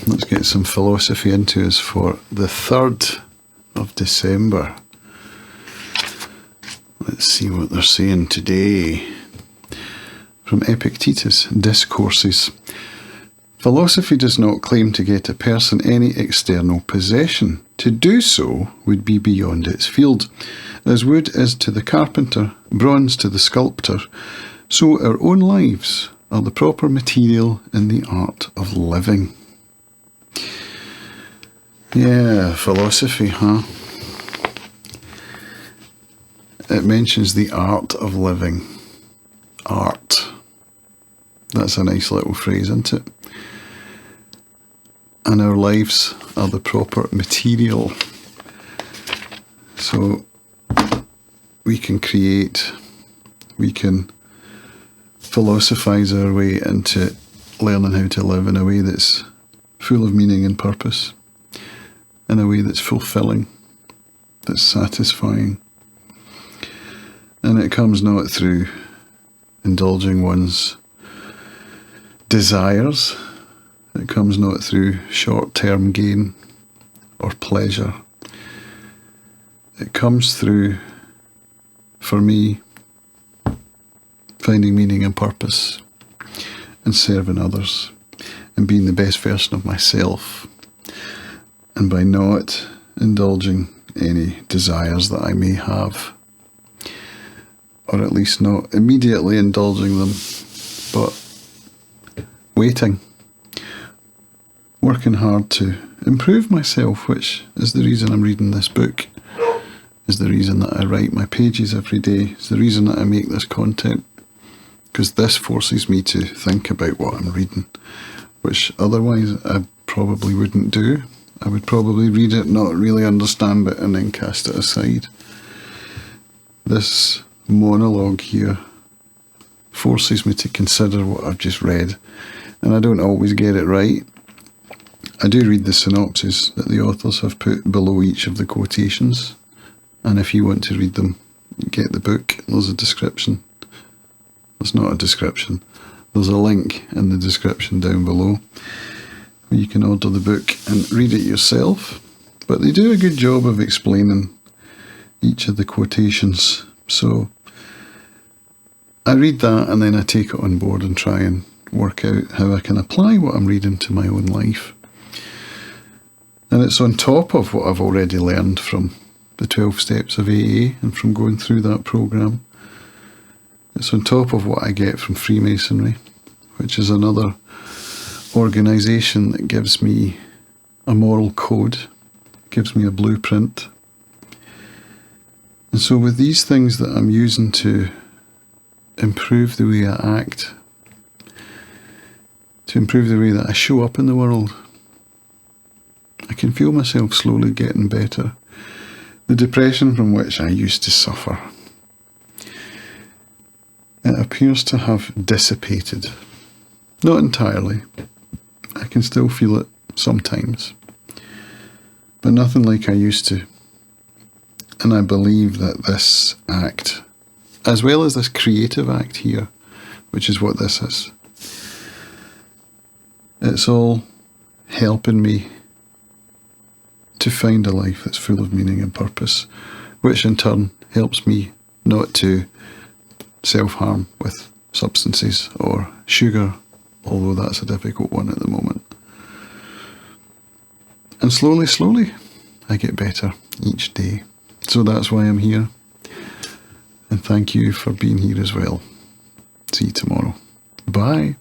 let's get some philosophy into us for the 3rd of December. Let's see what they're saying today. From Epictetus, Discourses. Philosophy does not claim to get a person any external possession. To do so would be beyond its field. As wood is to the carpenter, bronze to the sculptor, so our own lives are the proper material in the art of living. Yeah, philosophy, huh? It mentions the art of living. Art. That's a nice little phrase, isn't it? And our lives are the proper material. So we can create, we can philosophize our way into learning how to live in a way that's full of meaning and purpose, in a way that's fulfilling, that's satisfying. And it comes not through indulging one's desires. It comes not through short-term gain or pleasure. It comes through, for me, finding meaning and purpose and serving others and being the best version of myself, and by not indulging any desires that I may have, or at least not immediately indulging them, but waiting, working hard to improve myself, which is the reason I'm reading this book, is the reason that I write my pages every day, is the reason that I make this content, because this forces me to think about what I'm reading, which otherwise I probably wouldn't do. I would probably read it, not really understand it, and then cast it aside. This monologue here forces me to consider what I've just read, and I don't always get it right. I do read the synopses that the authors have put below each of the quotations, and if you want to read them, get the book. There's a description. There's not a description. There's a link in the description down below where you can order the book and read it yourself. But they do a good job of explaining each of the quotations. So I read that and then I take it on board and try and work out how I can apply what I'm reading to my own life. And it's on top of what I've already learned from the 12 steps of AA and from going through that program. It's on top of what I get from Freemasonry, which is another organisation that gives me a moral code, gives me a blueprint. And so with these things that I'm using to improve the way I act, to improve the way that I show up in the world, I can feel myself slowly getting better. The depression from which I used to suffer, it appears to have dissipated. Not entirely. I can still feel it sometimes, but nothing like I used to. And I believe that this act, as well as this creative act here, which is what this is, it's all helping me to find a life that's full of meaning and purpose, which in turn helps me not to self-harm with substances or sugar, although that's a difficult one at the moment. And slowly, slowly, I get better each day. So that's why I'm here. And thank you for being here as well. See you tomorrow. Bye.